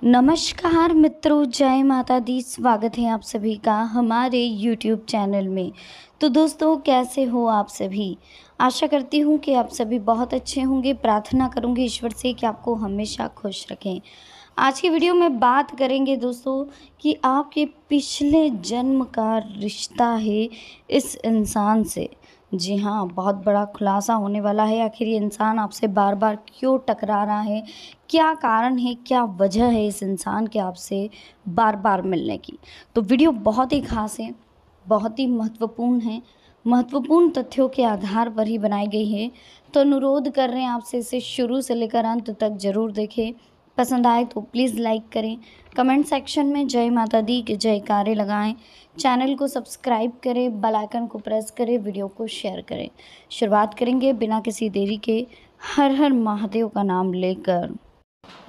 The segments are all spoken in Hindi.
नमस्कार मित्रों, जय माता दी। स्वागत है आप सभी का हमारे YouTube चैनल में। तो दोस्तों, कैसे हो आप सभी? आशा करती हूँ कि आप सभी बहुत अच्छे होंगे। प्रार्थना करूँगी ईश्वर से कि आपको हमेशा खुश रखें। आज की वीडियो में बात करेंगे दोस्तों कि आपके पिछले जन्म का रिश्ता है इस इंसान से। जी हाँ, बहुत बड़ा खुलासा होने वाला है। आखिर ये इंसान आपसे बार बार क्यों टकरा रहा है, क्या कारण है, क्या वजह है इस इंसान के आपसे बार बार मिलने की। तो वीडियो बहुत ही खास है, बहुत ही महत्वपूर्ण है। महत्वपूर्ण तथ्यों के आधार पर ही बनाई गई है। तो अनुरोध कर रहे हैं आपसे इसे शुरू से लेकर अंत तक ज़रूर देखें। पसंद आए तो प्लीज़ लाइक करें। कमेंट सेक्शन में जय माता दी के जयकारे लगाएं। चैनल को सब्सक्राइब करें, बेल आइकन को प्रेस करें, वीडियो को शेयर करें। शुरुआत करेंगे बिना किसी देरी के हर हर महादेव का नाम लेकर।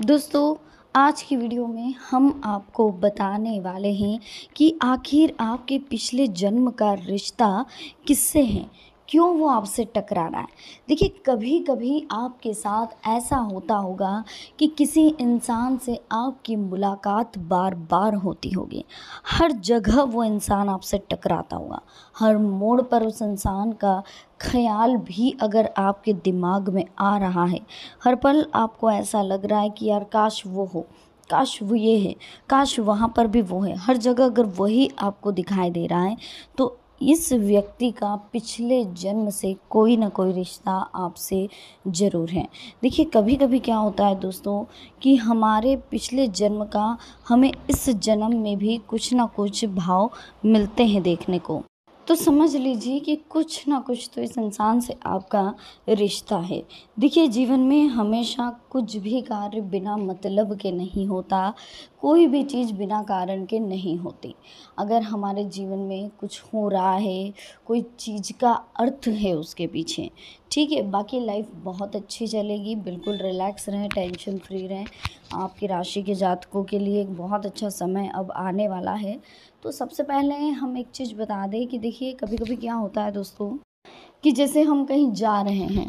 दोस्तों, आज की वीडियो में हम आपको बताने वाले हैं कि आखिर आपके पिछले जन्म का रिश्ता किससे है, क्यों वो आपसे टकरा रहा है। देखिए, कभी कभी आपके साथ ऐसा होता होगा कि किसी इंसान से आपकी मुलाकात बार बार होती होगी। हर जगह वो इंसान आपसे टकराता होगा। हर मोड़ पर उस इंसान का ख्याल भी अगर आपके दिमाग में आ रहा है, हर पल आपको ऐसा लग रहा है कि यार काश वो हो, काश वो ये है, काश वहाँ पर भी वो है। हर जगह अगर वही आपको दिखाई दे रहा है तो इस व्यक्ति का पिछले जन्म से कोई ना कोई रिश्ता आपसे ज़रूर है। देखिए, कभी कभी क्या होता है दोस्तों कि हमारे पिछले जन्म का हमें इस जन्म में भी कुछ ना कुछ भाव मिलते हैं देखने को। तो समझ लीजिए कि कुछ ना कुछ तो इस इंसान से आपका रिश्ता है। देखिए, जीवन में हमेशा कुछ भी कार्य बिना मतलब के नहीं होता, कोई भी चीज़ बिना कारण के नहीं होती। अगर हमारे जीवन में कुछ हो रहा है, कोई चीज़ का अर्थ है उसके पीछे, ठीक है, बाकी लाइफ बहुत अच्छी चलेगी। बिल्कुल रिलैक्स रहें, टेंशन फ्री रहें। आपकी राशि के जातकों के लिए एक बहुत अच्छा समय अब आने वाला है। तो सबसे पहले हम एक चीज़ बता दें कि देखिए, कभी कभी क्या होता है दोस्तों कि जैसे हम कहीं जा रहे हैं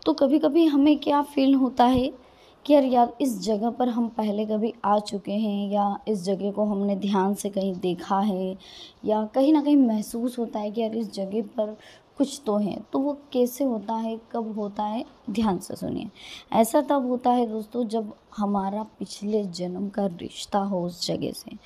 तो कभी कभी हमें क्या फील होता है कि यार इस जगह पर हम पहले कभी आ चुके हैं, या इस जगह को हमने ध्यान से कहीं देखा है, या कहीं ना कहीं महसूस होता है कि यार इस जगह पर कुछ तो है। तो वो कैसे होता है, कब होता है, ध्यान से सुनिए। ऐसा तब होता है दोस्तों जब हमारा पिछले जन्म का रिश्ता हो उस जगह से।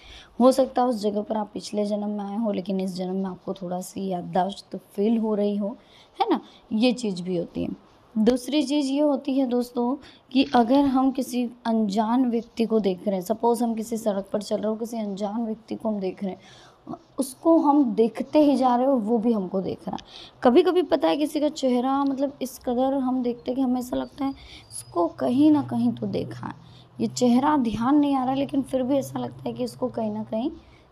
हो सकता है उस जगह पर आप पिछले जन्म में आए हो, लेकिन इस जन्म में आपको थोड़ा सी याददाश्त फील हो रही हो, है ना। ये चीज़ भी होती है। दूसरी चीज़ ये होती है दोस्तों कि अगर हम किसी अनजान व्यक्ति को देख रहे हैं, सपोज़ हम किसी सड़क पर चल रहे हो, किसी अनजान व्यक्ति को हम देख रहे हैं, उसको हम देखते ही जा रहे हो, वो भी हमको देख रहा है। कभी कभी पता है किसी का चेहरा मतलब इस कदर हम देखते हैं कि हमें ऐसा लगता है इसको कहीं ना कहीं तो देखा है। ये चेहरा ध्यान नहीं आ रहा, लेकिन फिर भी ऐसा लगता है कि इसको कहीं ना कहीं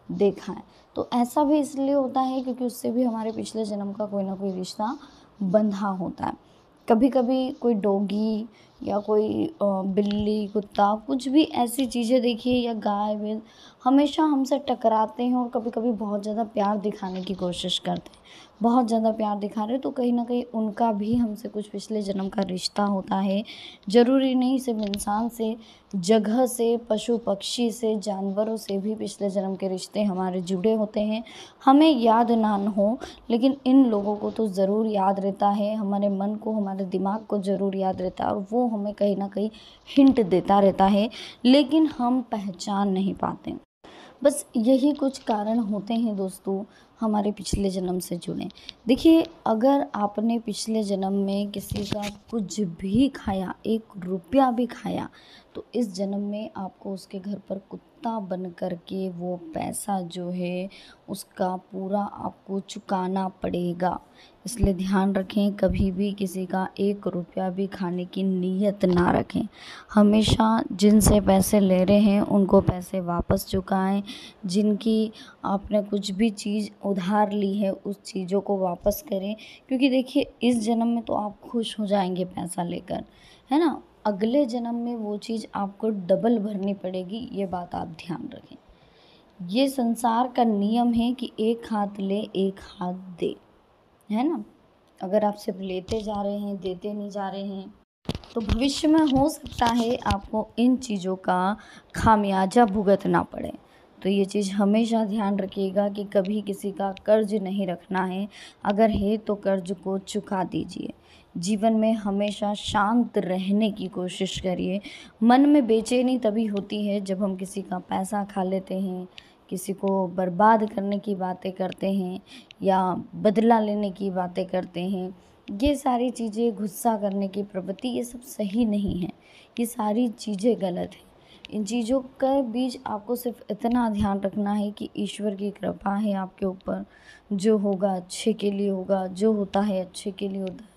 देखा है। तो ऐसा भी इसलिए होता है क्योंकि उससे भी हमारे पिछले जन्म का कोई ना कोई रिश्ता बंधा होता है। कभी कभी कोई डॉगी या कोई बिल्ली, कुत्ता, कुछ भी ऐसी चीज़ें देखिए, या गाय बैल, हमेशा हमसे टकराते हैं और कभी कभी बहुत ज़्यादा प्यार दिखाने की कोशिश करते हैं। बहुत ज़्यादा प्यार दिखा रहे, तो कहीं ना कहीं उनका भी हमसे कुछ पिछले जन्म का रिश्ता होता है। ज़रूरी नहीं सिर्फ इंसान से, जगह से, पशु पक्षी से, जानवरों से भी पिछले जन्म के रिश्ते हमारे जुड़े होते हैं। हमें याद ना हो, लेकिन इन लोगों को तो ज़रूर याद रहता है। हमारे मन को, हमारे दिमाग को ज़रूर याद रहता है, और वो हमें कहीं ना कहीं हिंट देता रहता है, लेकिन हम पहचान नहीं पाते। बस यही कुछ कारण होते हैं दोस्तों हमारे पिछले जन्म से जुड़े। देखिए, अगर आपने पिछले जन्म में किसी का कुछ भी खाया, 1 रुपया भी खाया, तो इस जन्म में आपको उसके घर पर कुत्ता बन कर के वो पैसा जो है उसका पूरा आपको चुकाना पड़ेगा। इसलिए ध्यान रखें, कभी भी किसी का 1 रुपया भी खाने की नीयत ना रखें। हमेशा जिनसे पैसे ले रहे हैं उनको पैसे वापस चुकाएं। जिनकी आपने कुछ भी चीज़ उधार ली है उस चीज़ों को वापस करें, क्योंकि देखिए इस जन्म में तो आप खुश हो जाएंगे पैसा लेकर, है ना। अगले जन्म में वो चीज़ आपको डबल भरनी पड़ेगी, ये बात आप ध्यान रखें। ये संसार का नियम है कि एक हाथ ले एक हाथ दे, है ना। अगर आप सिर्फ लेते जा रहे हैं, देते नहीं जा रहे हैं, तो भविष्य में हो सकता है आपको इन चीज़ों का खामियाजा भुगतना पड़े। तो ये चीज़ हमेशा ध्यान रखिएगा कि कभी किसी का कर्ज नहीं रखना है, अगर है तो कर्ज को चुका दीजिए। जीवन में हमेशा शांत रहने की कोशिश करिए। मन में बेचैनी तभी होती है जब हम किसी का पैसा खा लेते हैं, किसी को बर्बाद करने की बातें करते हैं या बदला लेने की बातें करते हैं। ये सारी चीज़ें, गुस्सा करने की प्रवृत्ति, ये सब सही नहीं है। ये सारी चीज़ें गलत हैं। इन चीज़ों के बीच आपको सिर्फ इतना ध्यान रखना है कि ईश्वर की कृपा है आपके ऊपर, जो होगा अच्छे के लिए होगा, जो होता है अच्छे के लिए होता है।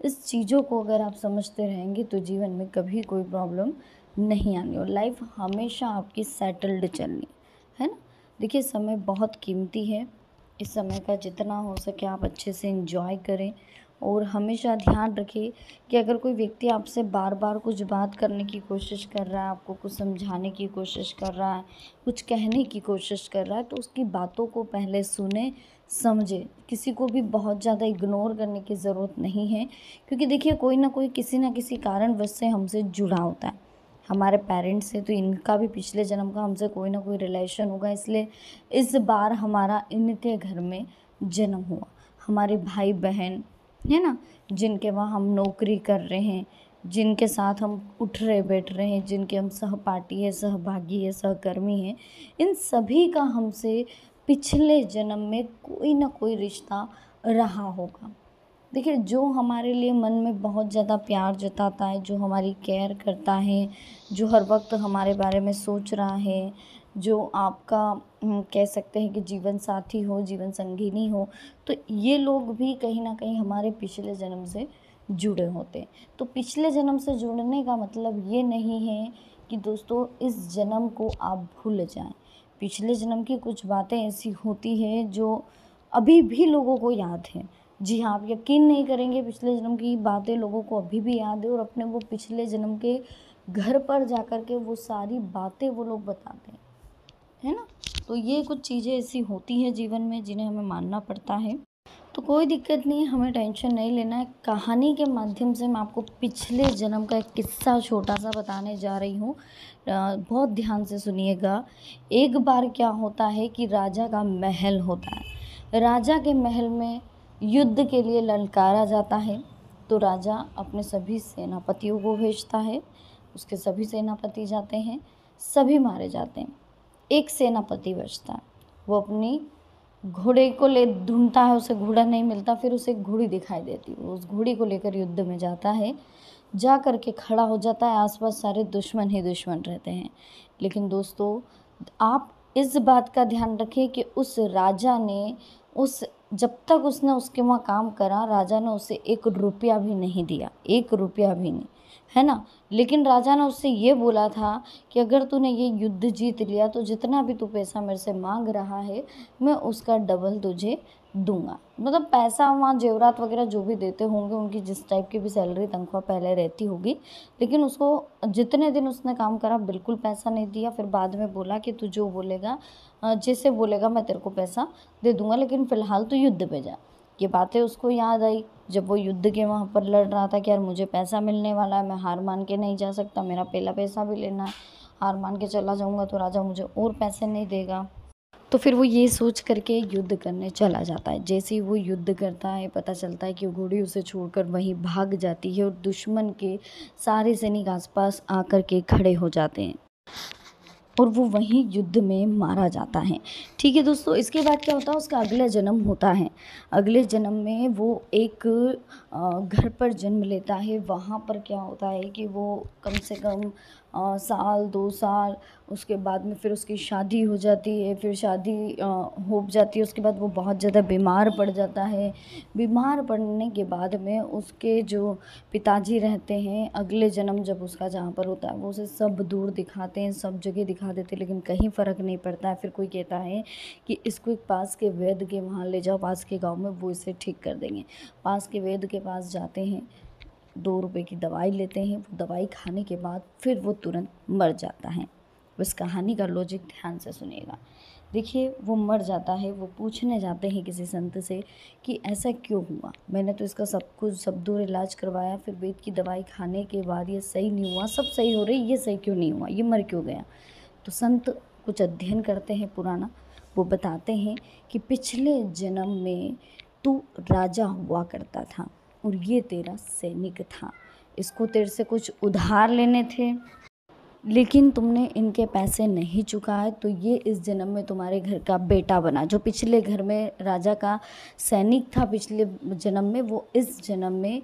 इस चीज़ों को अगर आप समझते रहेंगे तो जीवन में कभी कोई प्रॉब्लम नहीं आनी और लाइफ हमेशा आपकी सेटल्ड चलनी है ना। देखिए, समय बहुत कीमती है। इस समय का जितना हो सके आप अच्छे से एंजॉय करें और हमेशा ध्यान रखें कि अगर कोई व्यक्ति आपसे बार बार कुछ बात करने की कोशिश कर रहा है, आपको कुछ समझाने की कोशिश कर रहा है, कुछ कहने की कोशिश कर रहा है, तो उसकी बातों को पहले सुने, समझे। किसी को भी बहुत ज़्यादा इग्नोर करने की ज़रूरत नहीं है, क्योंकि देखिए कोई ना कोई किसी ना किसी कारणवश से हमसे जुड़ा होता है। हमारे पेरेंट्स से तो इनका भी पिछले जन्म का हमसे कोई ना कोई रिलेशन होगा, इसलिए इस बार हमारा इनके घर में जन्म हुआ। हमारे भाई बहन है ना, जिनके वहाँ हम नौकरी कर रहे हैं, जिनके साथ हम उठ रहे बैठ रहे हैं, जिनके हम सहपाठी है, सहभागी है, सहकर्मी हैं, इन सभी का हमसे पिछले जन्म में कोई ना कोई रिश्ता रहा होगा। देखिए, जो हमारे लिए मन में बहुत ज़्यादा प्यार जताता है, जो हमारी केयर करता है, जो हर वक्त हमारे बारे में सोच रहा है, जो आपका कह सकते हैं कि जीवन साथी हो, जीवन संगिनी हो, तो ये लोग भी कहीं ना कहीं हमारे पिछले जन्म से जुड़े होते हैं। तो पिछले जन्म से जुड़ने का मतलब ये नहीं है कि दोस्तों इस जन्म को आप भूल जाएं। पिछले जन्म की कुछ बातें ऐसी होती हैं जो अभी भी लोगों को याद है। जी हाँ, आप यकीन नहीं करेंगे, पिछले जन्म की बातें लोगों को अभी भी याद है और अपने वो पिछले जन्म के घर पर जाकर के वो सारी बातें वो लोग बताते हैं, है ना। तो ये कुछ चीज़ें ऐसी होती हैं जीवन में जिन्हें हमें मानना पड़ता है। तो कोई दिक्कत नहीं है, हमें टेंशन नहीं लेना है। कहानी के माध्यम से मैं आपको पिछले जन्म का एक किस्सा छोटा सा बताने जा रही हूँ। बहुत ध्यान से सुनिएगा। एक बार क्या होता है कि राजा का महल होता है। राजा के महल में युद्ध के लिए ललकारा जाता है। तो राजा अपने सभी सेनापतियों को भेजता है। उसके सभी सेनापति जाते हैं, सभी मारे जाते हैं। एक सेनापति बचता है। वो अपनी घोड़े को ले ढूंढता है, उसे घोड़ा नहीं मिलता, फिर उसे एक घोड़ी दिखाई देती है। उस घोड़ी को लेकर युद्ध में जाता है, जा कर के खड़ा हो जाता है। आसपास सारे दुश्मन ही दुश्मन रहते हैं। लेकिन दोस्तों, आप इस बात का ध्यान रखें कि उस राजा ने उस जब तक उसने उसके वहाँ काम करा, राजा ने उसे 1 रुपया भी नहीं दिया, 1 रुपया भी नहीं, है ना। लेकिन राजा ने उससे ये बोला था कि अगर तूने ये युद्ध जीत लिया तो जितना भी तू पैसा मेरे से मांग रहा है, मैं उसका डबल तुझे दूंगा। मतलब पैसा, वहाँ जेवरात वगैरह जो भी देते होंगे, उनकी जिस टाइप की भी सैलरी तनख्वाह पहले रहती होगी, लेकिन उसको जितने दिन उसने काम करा बिल्कुल पैसा नहीं दिया। फिर बाद में बोला कि तू जो बोलेगा, जैसे बोलेगा मैं तेरे को पैसा दे दूंगा, लेकिन फ़िलहाल तो युद्ध पे जा। ये बातें उसको याद आई जब वो युद्ध के वहाँ पर लड़ रहा था कि यार मुझे पैसा मिलने वाला है, मैं हार मान के नहीं जा सकता, मेरा पहला पैसा भी लेना है। हार मान के चला जाऊँगा तो राजा मुझे और पैसे नहीं देगा। तो फिर वो ये सोच करके युद्ध करने चला जाता है। जैसे ही वो युद्ध करता है, पता चलता है कि वो घोड़ी उसे छोड़कर वहीं भाग जाती है और दुश्मन के सारे सैनिक आसपास आकर के खड़े हो जाते हैं और वो वहीं युद्ध में मारा जाता है। ठीक है दोस्तों, इसके बाद क्या होता है, उसका अगला जन्म होता है। अगले जन्म में वो एक घर पर जन्म लेता है। वहाँ पर क्या होता है कि वो कम से कम साल 2 साल, उसके बाद में फिर उसकी शादी हो जाती है। फिर शादी हो जाती है, उसके बाद वो बहुत ज़्यादा बीमार पड़ जाता है। बीमार पड़ने के बाद में उसके जो पिताजी रहते हैं, अगले जन्म जब उसका जहाँ पर होता है, वो उसे सब दूर दिखाते हैं, सब जगह दिखा देते हैं, लेकिन कहीं फ़र्क नहीं पड़ता है। फिर कोई कहता है कि इसको एक पास के वैद्य के वहाँ ले जाओ, पास के गांव में, वो इसे ठीक कर देंगे। पास के वैद्य के पास जाते हैं, 2 रुपए की दवाई लेते हैं। वो दवाई खाने के बाद फिर वो तुरंत मर जाता है। बस कहानी का लॉजिक ध्यान से सुनिएगा। देखिए, वो मर जाता है, वो पूछने जाते हैं किसी संत से कि ऐसा क्यों हुआ, मैंने तो इसका सब कुछ सब दूर इलाज करवाया, फिर वेद की दवाई खाने के बाद ये सही नहीं हुआ, सब सही हो रही, ये सही क्यों नहीं हुआ, ये मर क्यों गया। तो संत कुछ अध्ययन करते हैं पुराना, वो बताते हैं कि पिछले जन्म में तू राजा हुआ करता था और ये तेरा सैनिक था, इसको तेरे से कुछ उधार लेने थे, लेकिन तुमने इनके पैसे नहीं चुकाए, तो ये इस जन्म में तुम्हारे घर का बेटा बना। जो पिछले घर में राजा का सैनिक था पिछले जन्म में, वो इस जन्म में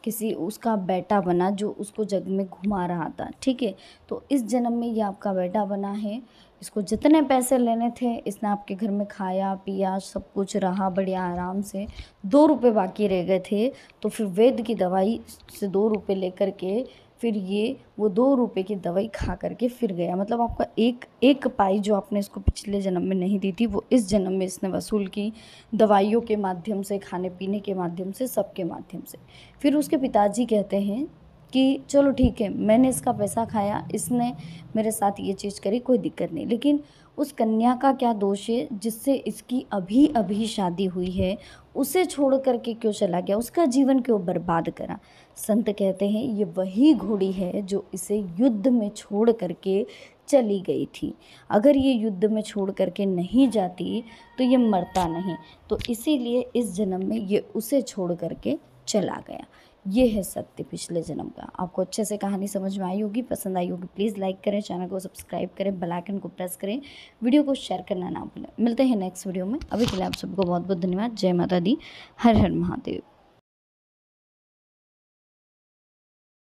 किसी उसका बेटा बना जो उसको जग में घुमा रहा था। ठीक है, तो इस जन्म में ये आपका बेटा बना है। इसको जितने पैसे लेने थे इसने आपके घर में खाया पिया, सब कुछ रहा बढ़िया आराम से। 2 रुपये बाकी रह गए थे, तो फिर वैद्य की दवाई से 2 रुपये लेकर के फिर ये वो 2 रुपये की दवाई खा करके फिर गया। मतलब आपका एक पाई जो आपने इसको पिछले जन्म में नहीं दी थी, वो इस जन्म में इसने वसूल की, दवाइयों के माध्यम से, खाने पीने के माध्यम से, सबके माध्यम से। फिर उसके पिताजी कहते हैं कि चलो ठीक है, मैंने इसका पैसा खाया, इसने मेरे साथ ये चीज़ करी, कोई दिक्कत नहीं, लेकिन उस कन्या का क्या दोष है जिससे इसकी अभी अभी शादी हुई है, उसे छोड़ करके क्यों चला गया, उसका जीवन क्यों बर्बाद करा। संत कहते हैं ये वही घोड़ी है जो इसे युद्ध में छोड़ करके चली गई थी। अगर ये युद्ध में छोड़ करके नहीं जाती तो ये मरता नहीं, तो इसीलिए इस जन्म में ये उसे छोड़ करके चला गया। ये है सत्य पिछले जन्म का। आपको अच्छे से कहानी समझ में आई होगी, पसंद आई होगी, प्लीज़ लाइक करें, चैनल को सब्सक्राइब करें, बेल आइकन को प्रेस करें, वीडियो को शेयर करना ना भूलें। मिलते हैं नेक्स्ट वीडियो में, अभी के लिए आप सबको बहुत बहुत धन्यवाद। जय माता दी, हर हर महादेव।